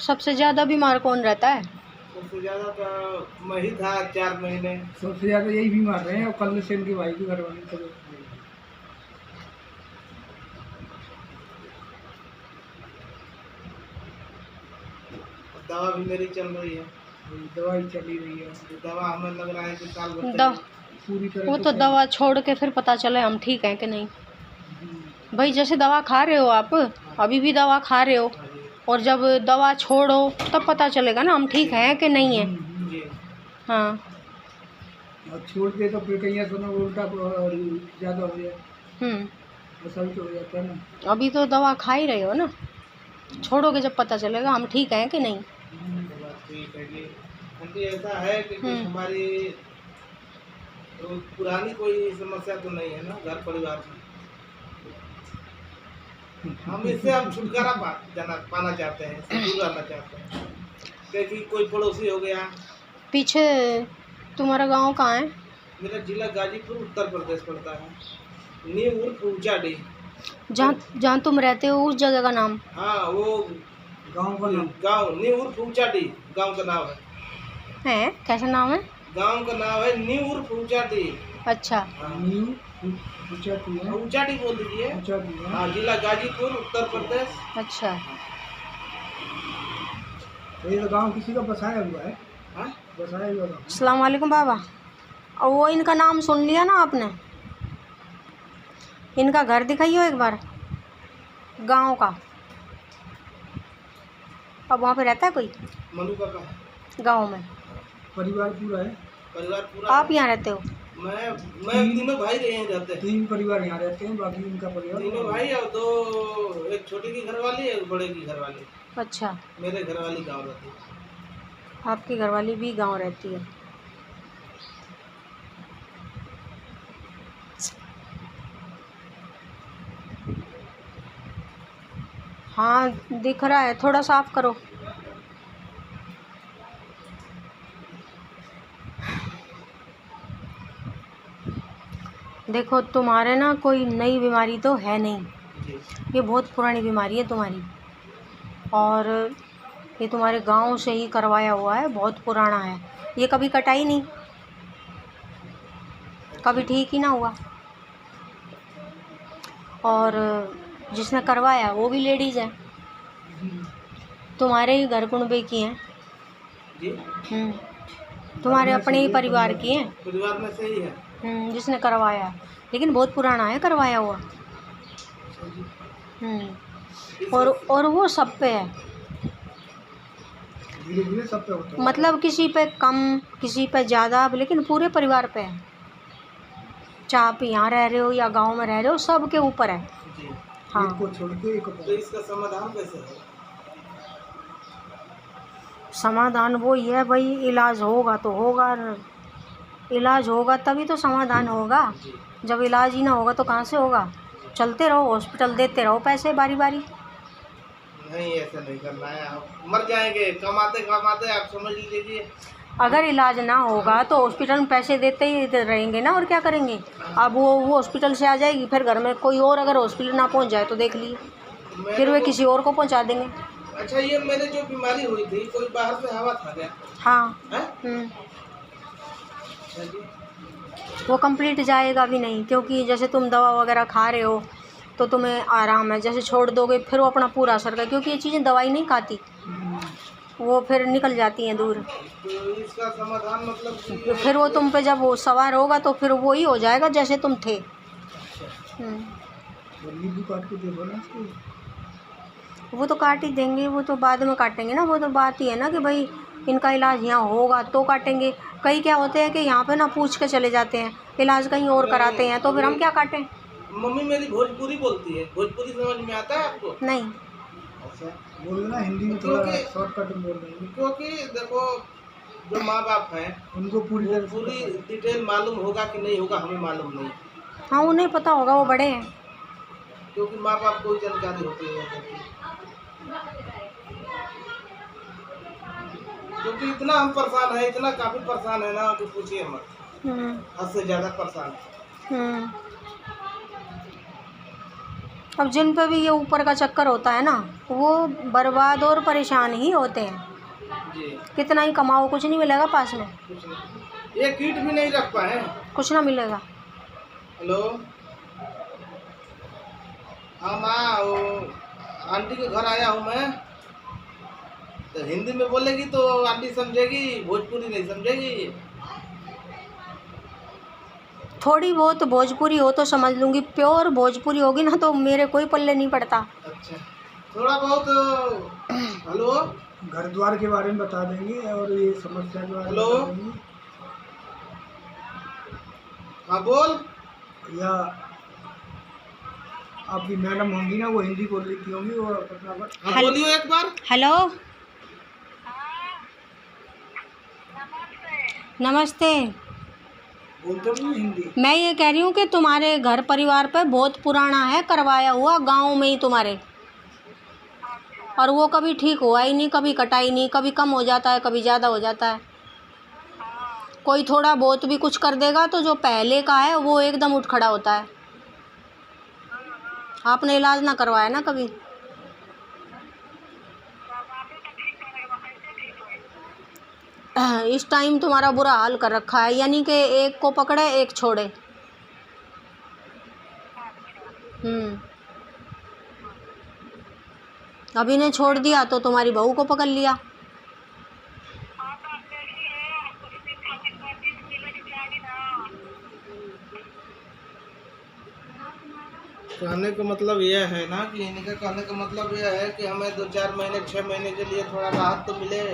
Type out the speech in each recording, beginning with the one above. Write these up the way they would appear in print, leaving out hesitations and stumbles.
सबसे ज़्यादा बीमार कौन रहता है? सबसे ज़्यादा तो मैं ही था 4 महीने। सबसे ज़्यादा यही बीमार रहे हैं और कल से इनके भाई की घर वाली को दवा भी मेरी चल रही है। दवाई चली रही है। दवा हमें लग रहा है कि साल भर दवा पूरी तरह वो से तो दवा छोड़ के फिर पता चले हम ठीक हैं कि नहीं। भाई जैसे दवा खा रहे हो आप, अभी भी दवा खा रहे हो, और जब दवा छोड़ो तब पता चलेगा ना हम ठीक हैं कि नहीं है। जी। हाँ, और छोड़ के तो फिर कहीं सुनो उल्टा ज़्यादा हो जाए, ऐसा भी तो हो जाता है ना। अभी तो दवा खा ही रहे हो ना, छोड़ोगे जब पता चलेगा हम ठीक हैं कि नहीं। तो बात ठीक है कि आंटी ऐसा है कि कुछ हमारी पुरानी कोई समस्या तो नहीं है ना घर परिवार में। हम इससे हम छुटकारा पाना चाहते हैं, इससे दूर रहना चाहते हैं। क्योंकि कोई पड़ोसी हो गया। पीछे तुम्हारा गांव कहाँ है? मेरा जिला गाजीपुर उत्तर प्रदेश पड़ता है। न्यू उर्फ ऊंचाडी। जहाँ तुम रहते हो उस जगह का नाम? हाँ, वो गाँव का नाम, गाँव न्यू उर्फ ऊंचाडी गाँव का नाम है। कैसा नाम है? गाँव का नाम है न्यू उर्फ ऊंचाडी। अच्छा, न्यू ऊंचाडी है, ऊंचाडी बोल दीजिए। ऊंचाडी है। हाँ, जिला गाजीपुर उत्तर प्रदेश। अच्छा। ये तो गाँव किसी का बसाया हुआ है। हाँ? बसाया हुआ गाँव। अस्सलाम वालेकुम बाबा। और वो इनका नाम सुन लिया ना आपने? इनका घर दिखाइए एक बार, गांव का। अब वहाँ पे रहता है कोई मनु काका गांव में? परिवार पूरा है। परिवार पूरा। आप यहाँ रहते हो? मैं तीनों भाई यहीं रहते हैं। 3 परिवार यहाँ रहते हैं, बाकी उनका परिवार तीनों भाई और 2, एक छोटी की घरवाली एक बड़े की घरवाली। अच्छा, मेरे घरवाली गाँव रहती है। आपकी घरवाली भी गांव रहती है। हाँ दिख रहा है, थोड़ा साफ करो। देखो तुम्हारे ना कोई नई बीमारी तो है नहीं, ये बहुत पुरानी बीमारी है तुम्हारी, और ये तुम्हारे गांव से ही करवाया हुआ है, बहुत पुराना है। ये कभी कटाई नहीं, कभी ठीक ही ना हुआ। और जिसने करवाया वो भी लेडीज़ है, तुम्हारे ही घर कुनबे की हैं। जी? तुम्हारे अपने ही परिवार की हैं। परिवार में से ही है। जिसने करवाया है, लेकिन बहुत पुराना है करवाया हुआ। और वो सब पे है, धीरे-धीरे सब पे होता है। मतलब किसी पे कम किसी पे ज़्यादा, लेकिन पूरे परिवार पे है। चाहे आप यहाँ रह रहे हो या गांव में रह रहे हो, सब के ऊपर है। जी। हाँ, एक को छोड़ के एक को तो इसका समाधान कैसे है? समाधान वो ही है भाई, इलाज होगा तो होगा, इलाज होगा तभी तो समाधान होगा। जब इलाज ही ना होगा तो कहाँ से होगा? चलते रहो, हॉस्पिटल देते रहो पैसे बारी बारी। नहीं, ऐसा नहीं करना है। आप मर जाएंगे कमाते कमाते, आप समझ लीजिए। अगर इलाज ना होगा तो हॉस्पिटल में पैसे देते ही रहेंगे ना, और क्या करेंगे? अब वो हॉस्पिटल से आ जाएगी, फिर घर में कोई और अगर हॉस्पिटल ना पहुंच जाए तो देख लीजिए, फिर वे किसी और को पहुंचा देंगे। अच्छा, ये मेरे जो बीमारी हुई थी, कोई बाहर से हवा खा गया? हाँ। है? वो कंप्लीट जाएगा भी नहीं, क्योंकि जैसे तुम दवा वगैरह खा रहे हो तो तुम्हें आराम है। जैसे छोड़ दोगे फिर वो अपना पूरा असर कर, क्योंकि ये चीज़ें दवाई नहीं खाती, वो फिर निकल जाती हैं दूर। तो इसका समाधान मतलब फिर वो तुम पे जब वो सवार होगा तो फिर वो ही हो जाएगा जैसे तुम थे। नींबू काट के दे दो ना इसको। वो तो काट ही देंगे, वो तो बाद में काटेंगे ना। वो तो बात ही है ना कि भाई इनका इलाज यहाँ होगा तो काटेंगे। कई क्या होते हैं कि यहाँ पे ना पूछ के चले जाते हैं, इलाज कहीं और कराते हैं, तो फिर हम क्या काटें? मम्मी मेरी भोजपुरी बोलती है, भोजपुरी समझ में आता है आपको? नहीं। अच्छा, बोल ना हिंदी में, थोड़ा शॉर्टकट में बोल रहे हैं। क्योंकि देखो, जो माँ बाप हैं उनको पूरी डिटेल मालूम होगा कि नहीं होगा, हमें मालूम नहीं। हाँ, उन्हें पता होगा, वो बड़े हैं। क्योंकि माँ बाप को ही जानकारी होती है, क्योंकि इतना हम परेशान है, इतना काफी परेशान है ना कि पूछिए मत। हद से ज्यादा परेशान है। अब जिन पे भी ये ऊपर का चक्कर होता है ना, वो बर्बाद और परेशान ही होते हैं। जी कितना ही कमाओ, कुछ नहीं मिलेगा पास में, कुछ नहीं, एक ईंट भी नहीं रख पाए। कुछ ना मिलेगा। हेलो, हाँ माँ, वो आंटी के घर आया हूँ मैं। तो हिंदी में बोलेगी तो आंटी समझेगी, भोजपुरी नहीं समझेगी। थोड़ी बहुत भोजपुरी हो तो समझ लूँगी, प्योर भोजपुरी होगी ना तो मेरे कोई पल्ले नहीं पड़ता। अच्छा, थोड़ा बहुत। हेलो, घर द्वार के बारे में बता देंगे और ये समस्या के बारे में हेलो? बता देंगे, हाँ बोल। या आपकी मैडम होंगी ना, वो हिंदी बोल रही होंगी, वो अपना हाँ बोलियो एक बार। हेलो, नमस्ते। बोलते नहीं हिंदी। मैं ये कह रही हूँ कि तुम्हारे घर परिवार पे बहुत पुराना है करवाया हुआ, गांव में ही तुम्हारे, और वो कभी ठीक हुआ ही नहीं, कभी कटाई नहीं, कभी कम हो जाता है, कभी ज़्यादा हो जाता है। कोई थोड़ा बहुत भी कुछ कर देगा तो जो पहले का है वो एकदम उठ खड़ा होता है। आपने इलाज ना करवाया ना कभी? इस टाइम तुम्हारा बुरा हाल कर रखा है, यानी कि एक को पकड़े एक छोड़े। अभी ने छोड़ दिया तो तुम्हारी बहू को पकड़ लिया। कहने का मतलब यह है ना कि इनका कहने का मतलब यह है कि हमें 2-4 महीने 6 महीने के लिए थोड़ा राहत तो मिले।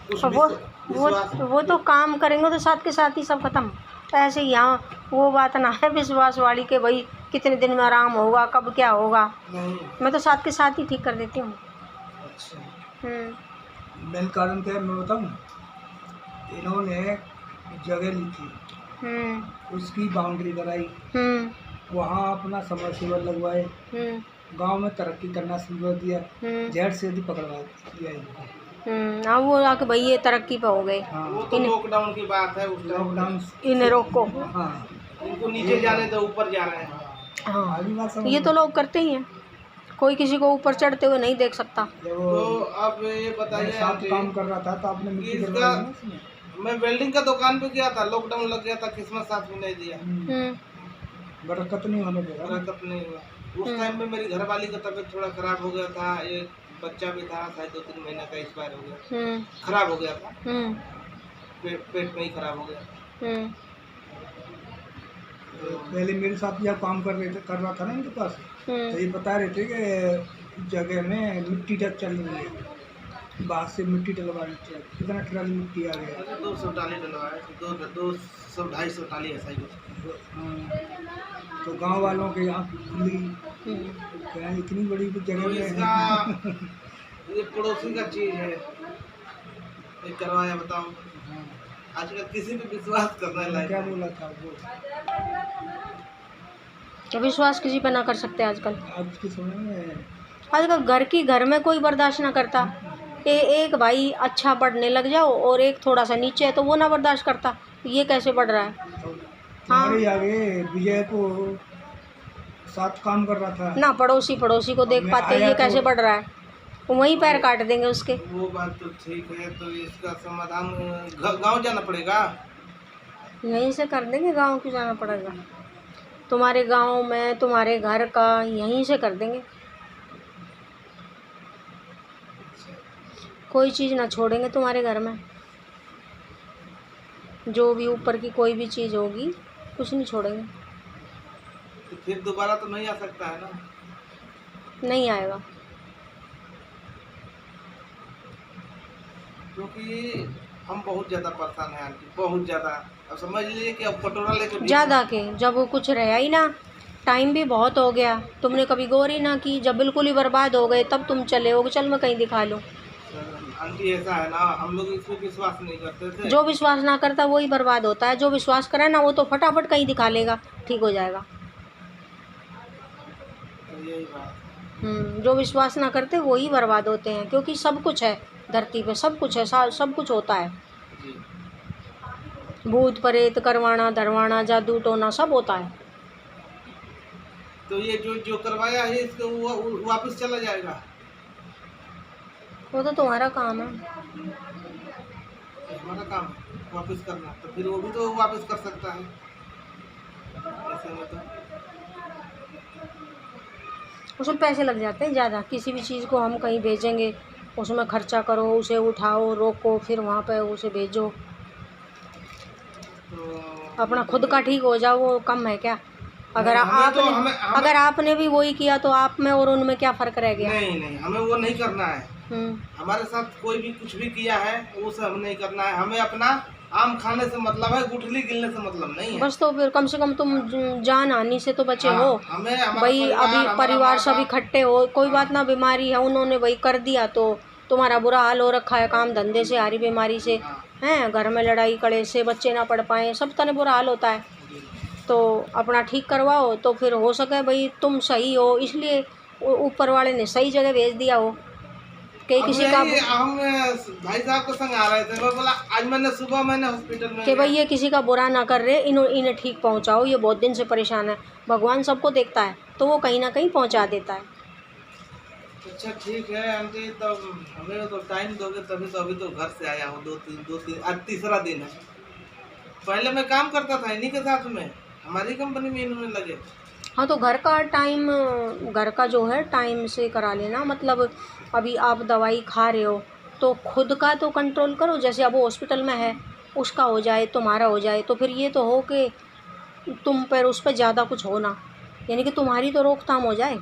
कुछ तो वो तो काम करेंगे तो साथ के साथ ही सब खत्म। तो ऐसे यहाँ वो बात ना है विश्वास वाली के भाई कितने दिन में आराम होगा, कब क्या होगा। नहीं। मैं तो साथ के साथ ही ठीक कर देती हूँ। अच्छा, मेन कारण क्या है मैं बताऊँ, इन्होंने जगह ली थी, उसकी बाउंड्री कराई, वहाँ अपना समरसेबल लगवाए, गांव में तरक्की करना शुरू कर दिया, जेड से भी पकड़वा दिया इनको। हाँ, वो आके भाई ये तरक्की पे हो गए। हाँ, वो तो लॉकडाउन की बात है, उस लॉकडाउन इन्हें रोको। हाँ, इनको नीचे जाने तो ऊपर जा रहे हैं। हाँ, अभी बात समझ ये तो लोग करते ही हैं, कोई किसी को ऊपर चढ़ते हुए नहीं देख सकता। तो आप ये बताइए, साथ काम कर रहा था तो आपने मिट्टी इसका मैं वेल्डिंग का दुकान पे गया था, लॉकडाउन लग गया था, किस्मत साथ में नहीं दिया, बरकत नहीं होने देगा। बरकत नहीं हुआ। उस टाइम में मेरी घरवाली का तबीयत थोड़ा खराब हो गया था, एक बच्चा भी था, शायद 2-3 महीने का एक्सपायर हो गया, खराब हो गया था, पेट में ही खराब हो गया। पहले मेरे साथ जब काम कर रहा था ना इनके पास, तो ये बता रहे थे कि जगह में मिट्टी टक चल रही है, बाहर से मिट्टी डलवा रही थी, कितना ट्राली मिट्टी आ गया। 200 टाली डलवाए, 200-250 टाली ऐसा ही कुछ। तो गांव वालों के यहाँ खुली क्या इतनी बड़ी जगह तो में इसका ये पड़ोसी का चीज है, ये करवाया। बताओ आजकल किसी पे विश्वास करना लायक क्या नहीं। बोला था वो, तो विश्वास किसी पे ना कर सकते आजकल। आज के समय में आजकल घर में कोई बर्दाश्त ना करता। एक भाई अच्छा बढ़ने लग जाओ और एक थोड़ा सा नीचे है तो वो ना बर्दाश्त करता, ये कैसे बढ़ रहा है। हमारे आगे विजय को साथ काम कर रहा था ना पड़ोसी को देख पाते, ये कैसे बढ़ रहा है, वहीं पैर काट देंगे उसके। वो बात तो ठीक है, तो इसका समाधान गांव जाना पड़ेगा। यहीं से कर देंगे, गांव क्यों जाना पड़ेगा। तुम्हारे गांव में तुम्हारे घर का यहीं से कर देंगे, कोई चीज़ ना छोड़ेंगे तुम्हारे घर में। जो भी ऊपर की कोई भी चीज़ होगी कुछ नहीं छोड़ेंगे। तो फिर दोबारा तो नहीं आ सकता है ना। नहीं आएगा, क्योंकि हम बहुत ज़्यादा परेशान हैं आंटी, बहुत ज़्यादा। अब समझ लीजिए कि अब कटोरा लेके ज़्यादा के जब वो कुछ रहा ही ना, टाइम भी बहुत हो गया, तुमने कभी गौर ही ना की। जब बिल्कुल ही बर्बाद हो गए तब तुम चले हो, चल मैं कहीं दिखा लूँ। आंटी ऐसा है ना, हम लोग इसमें विश्वास नहीं करते थे। जो विश्वास ना करता वही बर्बाद होता है, जो विश्वास करे ना वो तो फटाफट कहीं दिखा लेगा, ठीक हो जाएगा। तो यही बात। जो विश्वास ना करते वही बर्बाद होते हैं, क्योंकि सब कुछ है धरती पे, सब कुछ है, सब कुछ होता है। जी। भूत प्रेत करवाना धरवाना जादू टोना सब होता है। तो ये जो करवाया है इसको वो वापस चला जाएगा। वो तो तुम्हारा काम है। हमारा काम है वापस करना, तो फिर वो भी तो वापस कर सकता है ऐसे में तो। उसमें पैसे लग जाते हैं ज़्यादा। किसी भी चीज़ को हम कहीं भेजेंगे, उसमें खर्चा करो, उसे उठाओ, रोको, फिर वहाँ पे उसे भेजो। तो अपना खुद का ठीक हो जाओ, वो कम है क्या? अगर अगर आपने भी वही किया तो आप में और उनमें क्या फ़र्क रह गया? नहीं, हमें वो नहीं करना है। हमारे साथ कोई भी कुछ भी किया है वो सब हमें नहीं करना है। हमें अपना आम खाने से मतलब है, गुठली गिलने से मतलब नहीं है। बस तो फिर कम से कम तुम जान आने से तो बचे हो। भाई अभी परिवार सब इकट्ठे हो, कोई बात ना, बीमारी है, उन्होंने वही कर दिया तो तुम्हारा बुरा हाल हो रखा है, काम धंधे से, हारी बीमारी से, हैं, घर में लड़ाई कड़े से, बच्चे ना पढ़ पाए, सब तरह बुरा हाल होता है। तो अपना ठीक करवाओ तो फिर हो सके भाई तुम सही हो, इसलिए ऊपर वाले ने सही जगह भेज दिया हो। कि किसी का हम भाई साहब को संग आ रहे थे, मैं बोला आज सुबह मैंने हॉस्पिटल में कि भाई ये किसी का बुरा ना कर रहे, इन्हें ठीक पहुंचाओ, ये बहुत दिन से परेशान है। भगवान सबको देखता है तो वो कहीं ना कहीं पहुंचा देता है। अच्छा ठीक है आंटी, तो हमें तो टाइम दोगे तभी तो। अभी तो घर से आया हूँ, दो तीन आज तीसरा दिन है। पहले मैं काम करता था इन्हीं के साथ में, हमारी कंपनी में इन्होंने लगे। हाँ तो घर का टाइम, घर का जो है टाइम से करा लेना। मतलब अभी आप दवाई खा रहे हो तो खुद का तो कंट्रोल करो, जैसे अब वो हॉस्पिटल में है उसका हो जाए, तुम्हारा हो जाए, तो फिर ये तो हो कि तुम पर उस पर ज़्यादा कुछ हो ना, यानी कि तुम्हारी तो रोकथाम हो जाए।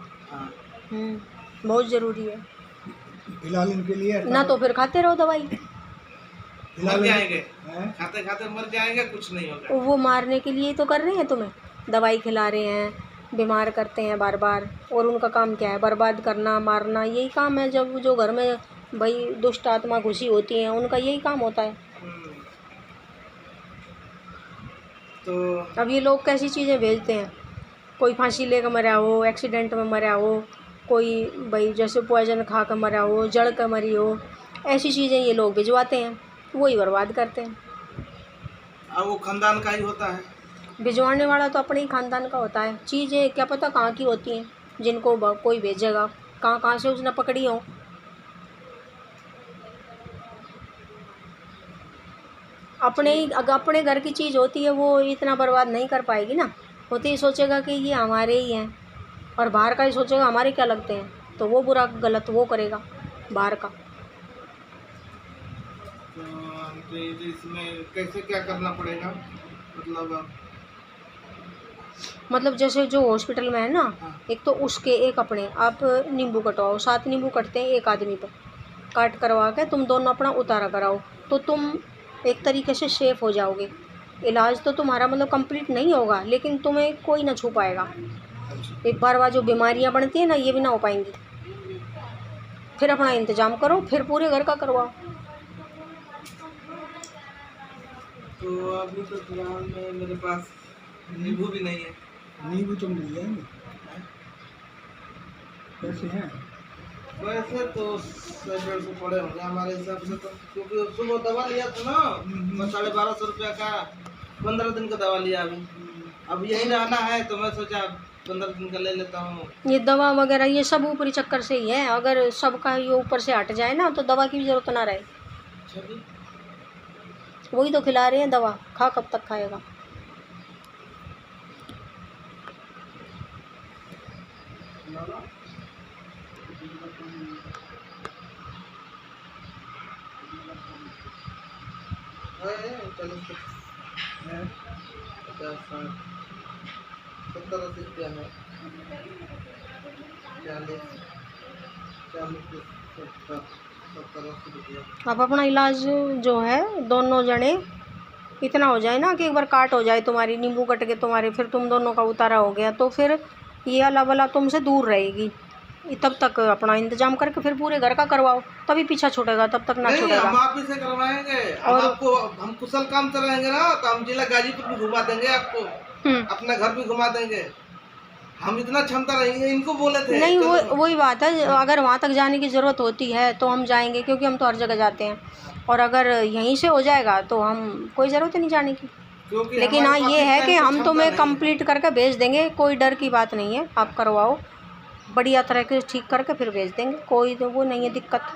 बहुत ज़रूरी है। फिलहाल इनके लिए ना तो फिर खाते रहो दवाई, मर जाएंगे, खाते खाते मर जाएंगे, कुछ नहीं होगा। वो मारने के लिए तो कर रहे हैं तुम्हें, दवाई खिला रहे हैं, बीमार करते हैं बार बार, और उनका काम क्या है? बर्बाद करना, मारना, यही काम है। जब जो घर में भाई दुष्ट आत्मा घुसी होती हैं उनका यही काम होता है। तो अब ये लोग कैसी चीज़ें भेजते हैं, कोई फांसी लेकर मरा हो, एक्सीडेंट में मरा हो, कोई भाई जैसे पॉइजन खा कर मरा हो, जड़ कर मरी हो, ऐसी चीज़ें ये लोग भिजवाते हैं, वही बर्बाद करते हैं। अब वो खानदान का ही होता है, भिजवाने वाला तो अपने ही खानदान का होता है। चीज़ें क्या पता कहाँ की होती हैं, जिनको कोई भेजेगा, कहाँ से उसने पकड़ी हो। अपने घर की चीज़ होती है वो इतना बर्बाद नहीं कर पाएगी ना। होती ही सोचेगा कि ये हमारे ही हैं, और बाहर का ही सोचेगा हमारे क्या लगते हैं, तो वो बुरा गलत वो करेगा बाहर का। तो इसमें कैसे क्या करना पड़ेगा? मतलब जैसे जो हॉस्पिटल में है ना, एक तो उसके एक अपने आप नींबू कटवाओ, 7 नींबू कटते हैं एक आदमी पर, काट करवा के तुम दोनों अपना उतारा कराओ, तो तुम एक तरीके से सेफ हो जाओगे। इलाज तो तुम्हारा मतलब कंप्लीट नहीं होगा, लेकिन तुम्हें कोई ना छू पाएगा। एक बार जो बीमारियां बनती हैं ना, ये भी ना हो पाएंगी। फिर अपना इंतजाम करो, फिर पूरे घर का करवाओ। तो अभी तो फिलहाल में मेरे पास नींबू भी नहीं है। नींबू तो मिल जाएंगे, कैसे हैं? वैसे तो 150 पड़े होंगे हमारे हिसाब से, तो क्योंकि सुबह दवा लिया था ना, 1250 रुपया का, 15 दिन का दवा लिया। अब यही रहना है तो मैं सोचा 15 दिन का ले लेता हूँ। ये दवा वगैरह ये सब ऊपरी चक्कर से ही है। अगर सबका ये ऊपर से हट जाए ना तो दवा की भी जरूरत ना रहे। वही तो खिला रहे हैं दवा, खा कब तक खाएगा। अब अपना इलाज जो है दोनों जने इतना हो जाए ना कि एक बार काट हो जाए तुम्हारी, नींबू कट के तुम्हारे, फिर तुम दोनों का उतारा हो गया, तो फिर ये अला बला तुमसे दूर रहेगी। तब तक अपना इंतजाम करके फिर पूरे घर का करवाओ, तभी पीछा छूटेगा, तब तक ना छूटेगा। हम आप ही से करवाएंगे, और आपको हम कुशल काम चलाएंगे ना, तो हम जिला गाजीपुर भी घुमा देंगे आपको, अपना घर भी घुमा देंगे। हम इतना क्षमता रहेंगे, इनको बोले थे। नहीं, वही बात है, अगर वहाँ तक जाने की ज़रूरत होती है तो हम जाएंगे, क्योंकि हम तो हर जगह जाते हैं। और अगर यहीं से हो जाएगा तो हम कोई ज़रूरत नहीं जाने की। लेकिन हाँ ये है कि हम तुम्हें कंप्लीट करके भेज देंगे, कोई डर की बात नहीं है। आप करवाओ बढ़िया तरह के ठीक करके फिर भेज देंगे, कोई तो वो नहीं है दिक्कत।